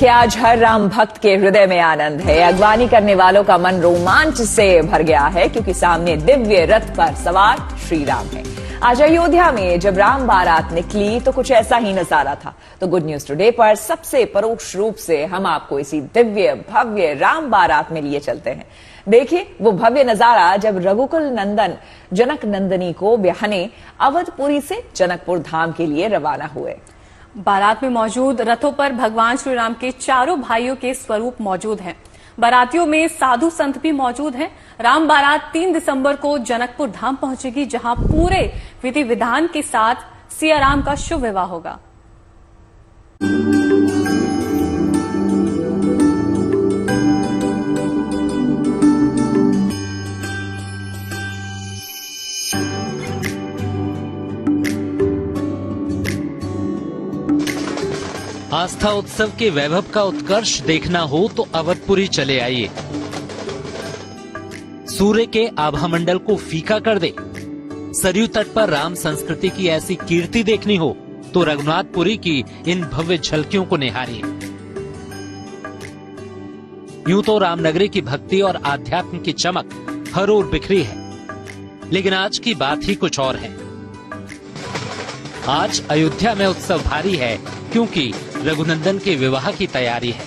देखिए, आज हर राम भक्त के हृदय में आनंद है। अगवानी करने वालों का मन रोमांच से भर गया है क्योंकि सामने दिव्य रथ पर सवार श्री राम है। आज अयोध्या में जब राम बारात निकली तो कुछ ऐसा ही नजारा था। तो गुड न्यूज टुडे पर सबसे परोक्ष रूप से हम आपको इसी दिव्य भव्य राम बारात में लिए चलते हैं। देखिए वो भव्य नजारा जब रघुकुल नंदन जनक नंदनी को ब्याहने अवधपुरी से जनकपुर धाम के लिए रवाना हुए। बारात में मौजूद रथों पर भगवान श्री राम के चारों भाइयों के स्वरूप मौजूद हैं। बारातियों में साधु संत भी मौजूद हैं। राम बारात 3 दिसंबर को जनकपुर धाम पहुंचेगी, जहां पूरे विधि विधान के साथ सिया राम का शुभ विवाह होगा। आस्था उत्सव के वैभव का उत्कर्ष देखना हो तो अवधपुरी चले आइए। सूर्य के आभामंडल को फीका कर दे, सरयू तट पर राम संस्कृति की ऐसी कीर्ति देखनी हो तो रघुनाथपुरी की इन भव्य झलकियों को निहारिए। यूं तो रामनगरी की भक्ति और आध्यात्म की चमक हर ओर बिखरी है, लेकिन आज की बात ही कुछ और है। आज अयोध्या में उत्सव भारी है क्योंकि रघुनंदन के विवाह की तैयारी है।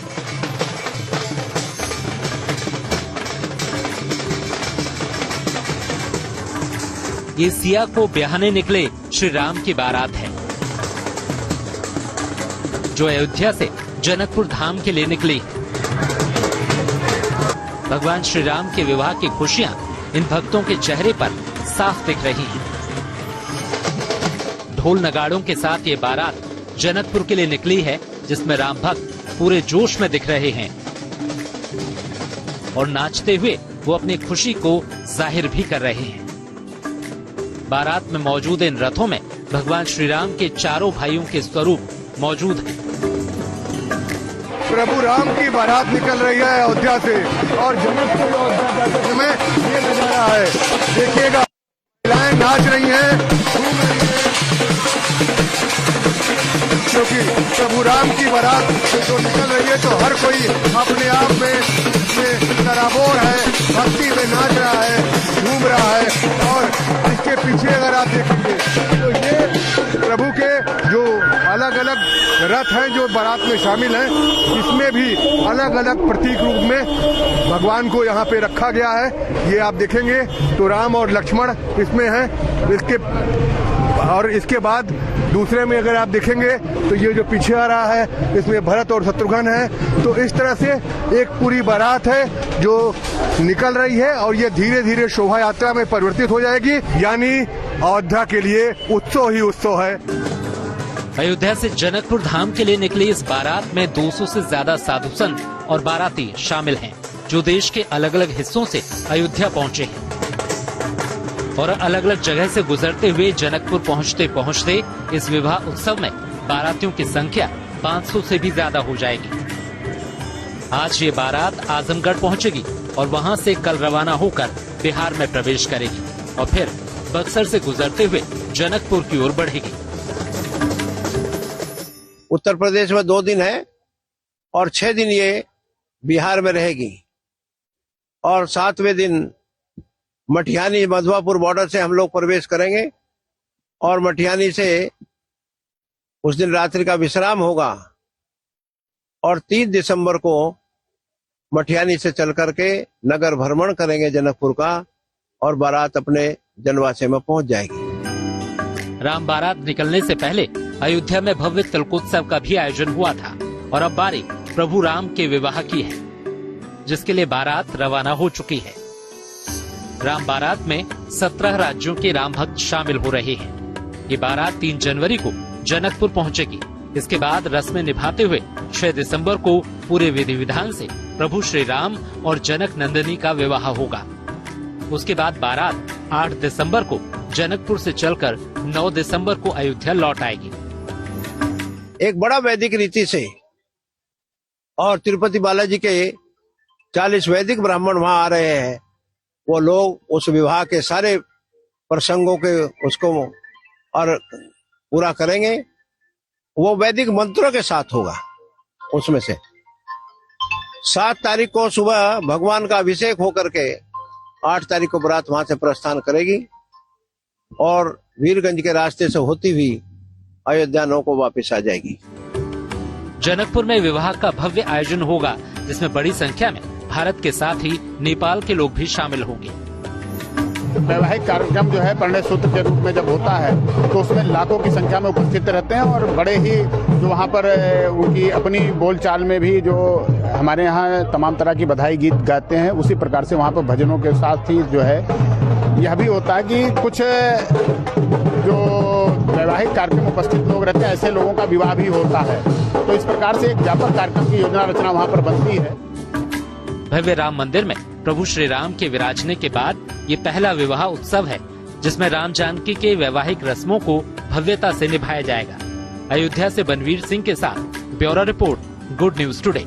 ये सिया को ब्याहने निकले श्री राम की बारात है, जो अयोध्या से जनकपुर धाम के लिए निकली। भगवान श्री राम के विवाह की खुशियां इन भक्तों के चेहरे पर साफ दिख रही हैं। ढोल नगाड़ों के साथ ये बारात जनकपुर के लिए निकली है, जिसमें राम भक्त पूरे जोश में दिख रहे हैं और नाचते हुए वो अपनी खुशी को जाहिर भी कर रहे हैं। बारात में मौजूद इन रथों में भगवान श्री राम के चारों भाइयों के स्वरूप मौजूद हैं। प्रभु राम की बारात निकल रही है अयोध्या से और जनकपुर अयोध्या जाते समय ये नजारा है। देखिएगा, महिलाएं नाच रही हैं, घूम रही हैं, क्योंकि प्रभु राम की बारात जो निकल रही है तो हर कोई अपने आप में सराबोर है, भक्ति में नाच रहा है, घूम रहा है। और इसके पीछे अगर आप देखेंगे तो ये प्रभु के जो अलग अलग रथ हैं जो बारात में शामिल हैं, इसमें भी अलग अलग प्रतीक रूप में भगवान को यहाँ पे रखा गया है। ये आप देखेंगे तो राम और लक्ष्मण इसमें हैं। इसके बाद दूसरे में अगर आप देखेंगे तो ये जो पीछे आ रहा है इसमें भरत और शत्रुघ्न है। तो इस तरह से एक पूरी बारात है जो निकल रही है और ये धीरे धीरे शोभा यात्रा में परिवर्तित हो जाएगी, यानी अयोध्या के लिए उत्सव ही उत्सव है। अयोध्या से जनकपुर धाम के लिए निकली इस बारात में 200 से ज्यादा साधु संत और बाराती शामिल हैं, जो देश के अलग अलग हिस्सों से अयोध्या पहुंचे हैं और अलग अलग जगह से गुजरते हुए जनकपुर पहुंचते पहुंचते इस विवाह उत्सव में बारातियों की संख्या 500 से भी ज्यादा हो जाएगी। आज ये बारात आजमगढ़ पहुंचेगी और वहां से कल रवाना होकर बिहार में प्रवेश करेगी और फिर बक्सर से गुजरते हुए जनकपुर की ओर बढ़ेगी। उत्तर प्रदेश में 2 दिन है और 6 दिन ये बिहार में रहेगी और 7वें दिन मटिहानी मधुआपुर बॉर्डर से हम लोग प्रवेश करेंगे और मटिहानी से उस दिन रात्रि का विश्राम होगा और 3 दिसंबर को मटिहानी से चल करके नगर भ्रमण करेंगे जनकपुर का और बारात अपने जनवासे में पहुंच जाएगी। राम बारात निकलने से पहले अयोध्या में भव्य तिलकोत्सव का भी आयोजन हुआ था और अब बारी प्रभु राम के विवाह की है, जिसके लिए बारात रवाना हो चुकी है। राम बारात में 17 राज्यों के राम भक्त शामिल हो रहे हैं। ये बारात 3 जनवरी को जनकपुर पहुंचेगी। इसके बाद रस्में निभाते हुए 6 दिसंबर को पूरे विधि विधान से प्रभु श्री राम और जनक नंदनी का विवाह होगा। उसके बाद बारात 8 दिसंबर को जनकपुर से चलकर 9 दिसंबर को अयोध्या लौट आएगी। एक बड़ा वैदिक रीति से और तिरुपति बालाजी के 40 वैदिक ब्राह्मण वहां आ रहे हैं। वो लोग उस विवाह के सारे प्रसंगों के उसको और पूरा करेंगे। वो वैदिक मंत्रों के साथ होगा उसमें से, 7 तारीख को सुबह भगवान का अभिषेक होकर के 8 तारीख को बारात वहां से प्रस्थान करेगी और वीरगंज के रास्ते से होती हुई अयोध्या 9 को वापस आ जाएगी। जनकपुर में विवाह का भव्य आयोजन होगा, जिसमें बड़ी संख्या में भारत के साथ ही नेपाल के लोग भी शामिल होंगे। वैवाहिक कार्यक्रम जो है परिणय सूत्र के रूप में जब होता है तो उसमें लाखों की संख्या में उपस्थित रहते हैं और बड़े ही जो वहाँ पर उनकी अपनी बोलचाल में भी जो हमारे यहाँ तमाम तरह की बधाई गीत गाते हैं, उसी प्रकार से वहाँ पर भजनों के साथ ही जो है यह भी होता है कि कुछ जो वैवाहिक कार्यक्रम उपस्थित लोग रहते हैं ऐसे लोगों का विवाह भी होता है। तो इस प्रकार से एक व्यापक कार्यक्रम की योजना रचना वहाँ पर बनती है। भव्य राम मंदिर में प्रभु श्री राम के विराजने के बाद ये पहला विवाह उत्सव है, जिसमें राम जानकी के वैवाहिक रस्मों को भव्यता से निभाया जाएगा। अयोध्या से बनवीर सिंह के साथ bureau report, good news today.